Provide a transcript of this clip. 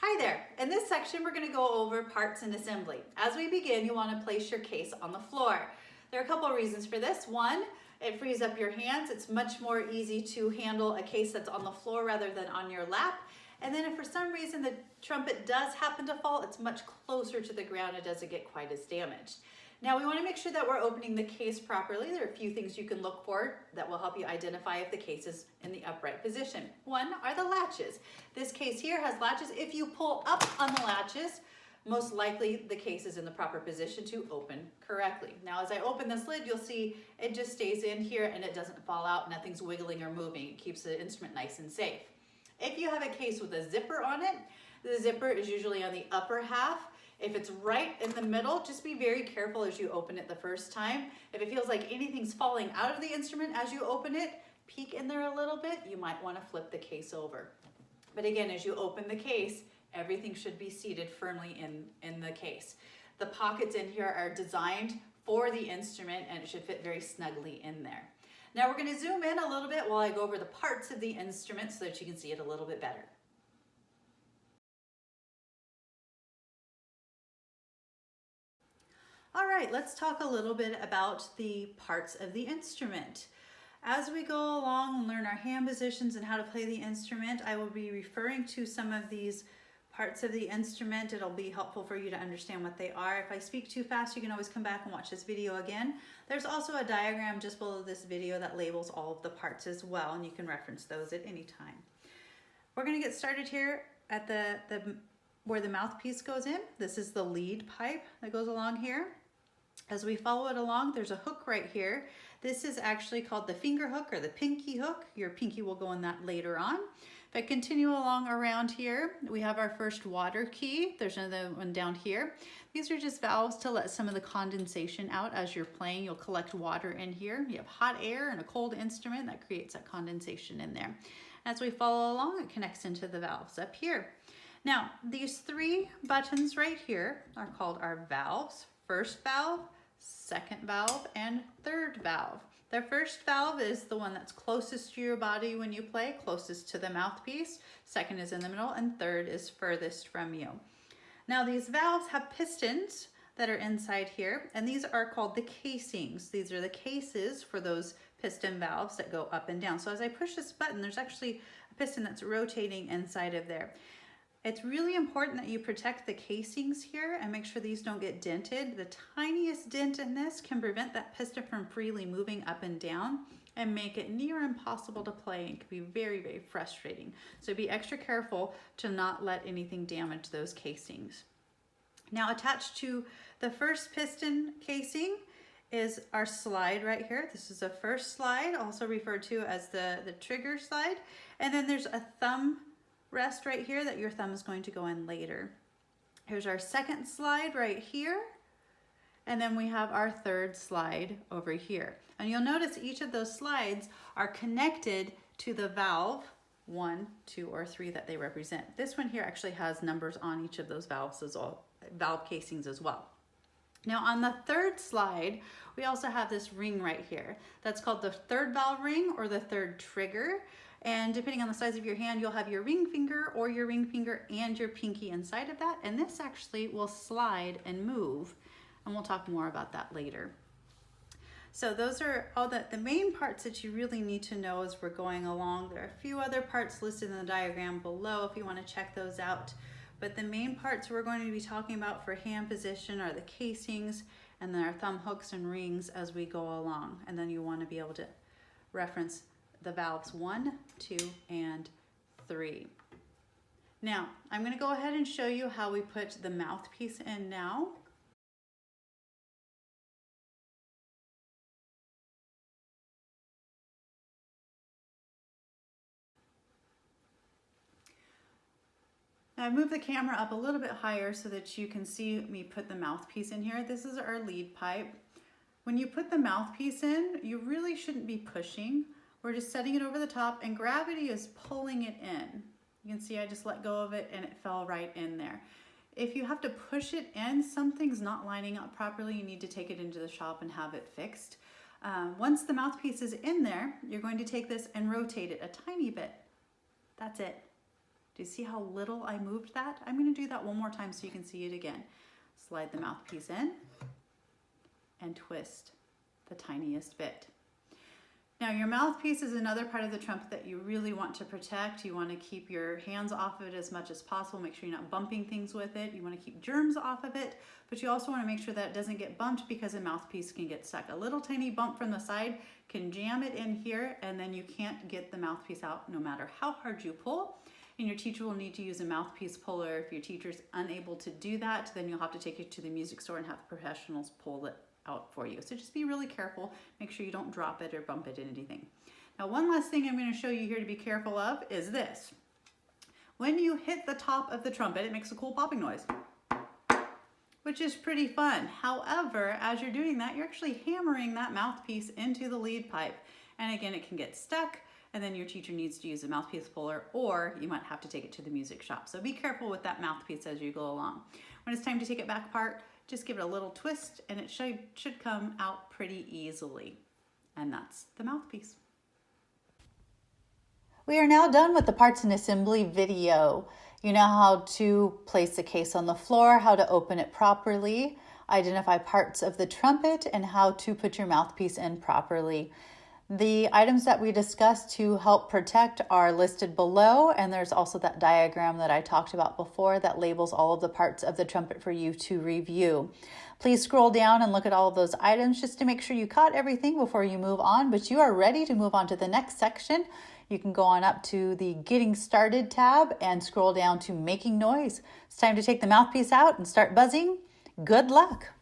Hi there. In this section, we're going to go over parts and assembly. As we begin, you want to place your case on the floor. There are a couple of reasons for this. One, it frees up your hands. It's much more easy to handle a case that's on the floor rather than on your lap. And then if for some reason the trumpet does happen to fall, it's much closer to the ground. It doesn't get quite as damaged. Now we want to make sure that we're opening the case properly. There are a few things you can look for that will help you identify if the case is in the upright position. One are the latches. This case here has latches. If you pull up on the latches, most likely the case is in the proper position to open correctly. Now as I open this lid, you'll see it just stays in here and it doesn't fall out. Nothing's wiggling or moving. It keeps the instrument nice and safe. If you have a case with a zipper on it, the zipper is usually on the upper half. If it's right in the middle, just be very careful as you open it the first time. If it feels like anything's falling out of the instrument as you open it, peek in there a little bit, you might want to flip the case over. But again, as you open the case, everything should be seated firmly in the case. The pockets in here are designed for the instrument and it should fit very snugly in there. Now we're going to zoom in a little bit while I go over the parts of the instrument so that you can see it a little bit better. All right, let's talk a little bit about the parts of the instrument. As we go along and learn our hand positions and how to play the instrument, I will be referring to some of these parts of the instrument. It'll be helpful for you to understand what they are. If I speak too fast, you can always come back and watch this video again. There's also a diagram just below this video that labels all of the parts as well, and you can reference those at any time. We're going to get started here at where the mouthpiece goes in. This is the lead pipe that goes along here. As we follow it along, there's a hook right here. This is actually called the finger hook or the pinky hook. Your pinky will go in that later on. If I continue along around here, we have our first water key. There's another one down here. These are just valves to let some of the condensation out as you're playing. You'll collect water in here. You have hot air and a cold instrument that creates that condensation in there. As we follow along, it connects into the valves up here. Now, these three buttons right here are called our valves. First valve, second valve, and third valve. The first valve is the one that's closest to your body when you play, closest to the mouthpiece. Second is in the middle, and third is furthest from you. Now these valves have pistons that are inside here, and these are called the casings. These are the cases for those piston valves that go up and down. So as I push this button, there's actually a piston that's rotating inside of there. It's really important that you protect the casings here and make sure these don't get dented. The tiniest dent in this can prevent that piston from freely moving up and down and make it near impossible to play and can be very, very frustrating. So be extra careful to not let anything damage those casings. Now attached to the first piston casing is our slide right here. This is the first slide, also referred to as the trigger slide. And then there's a thumb rest right here that your thumb is going to go in later. Here's our second slide right here. And then we have our third slide over here. And you'll notice each of those slides are connected to the valve 1, 2, or 3 that they represent. This one here actually has numbers on each of those valves as well, valve casings as well. Now on the third slide, we also have this ring right here. That's called the third valve ring or the third trigger. And depending on the size of your hand, you'll have your ring finger or your ring finger and your pinky inside of that. And this actually will slide and move. And we'll talk more about that later. So those are all the main parts that you really need to know as we're going along. There are a few other parts listed in the diagram below if you want to check those out. But the main parts we're going to be talking about for hand position are the casings and then our thumb hooks and rings as we go along. And then you want to be able to reference the valves 1, 2, and 3. Now, I'm going to go ahead and show you how we put the mouthpiece in now. Now I've moved the camera up a little bit higher so that you can see me put the mouthpiece in here. This is our lead pipe. When you put the mouthpiece in, you really shouldn't be pushing. We're just setting it over the top and gravity is pulling it in. You can see I just let go of it and it fell right in there. If you have to push it in, something's not lining up properly, you need to take it into the shop and have it fixed. Once the mouthpiece is in there, you're going to take this and rotate it a tiny bit. That's it. Do you see how little I moved that? I'm going to do that one more time so you can see it again. Slide the mouthpiece in and twist the tiniest bit. Now your mouthpiece is another part of the trumpet that you really want to protect. You want to keep your hands off of it as much as possible. Make sure you're not bumping things with it. You want to keep germs off of it, but you also want to make sure that it doesn't get bumped because a mouthpiece can get stuck. A little tiny bump from the side can jam it in here, and then you can't get the mouthpiece out no matter how hard you pull. And your teacher will need to use a mouthpiece puller. If your teacher's unable to do that, then you'll have to take it to the music store and have the professionals pull it out for you. So just be really careful. Make sure you don't drop it or bump it in anything. Now, one last thing I'm going to show you here to be careful of is this. When you hit the top of the trumpet, it makes a cool popping noise, which is pretty fun. However, as you're doing that, you're actually hammering that mouthpiece into the lead pipe. And again, it can get stuck, and then your teacher needs to use a mouthpiece puller, or you might have to take it to the music shop. So be careful with that mouthpiece as you go along. When it's time to take it back apart, just give it a little twist and it should come out pretty easily. And that's the mouthpiece. We are now done with the parts and assembly video. You know how to place the case on the floor, how to open it properly, identify parts of the trumpet, and how to put your mouthpiece in properly. The items that we discussed to help protect are listed below, and there's also that diagram that I talked about before that labels all of the parts of the trumpet for you to review. Please scroll down and look at all of those items just to make sure you caught everything before you move on, but you are ready to move on to the next section. You can go on up to the Getting Started tab and scroll down to Making Noise. It's time to take the mouthpiece out and start buzzing. Good luck!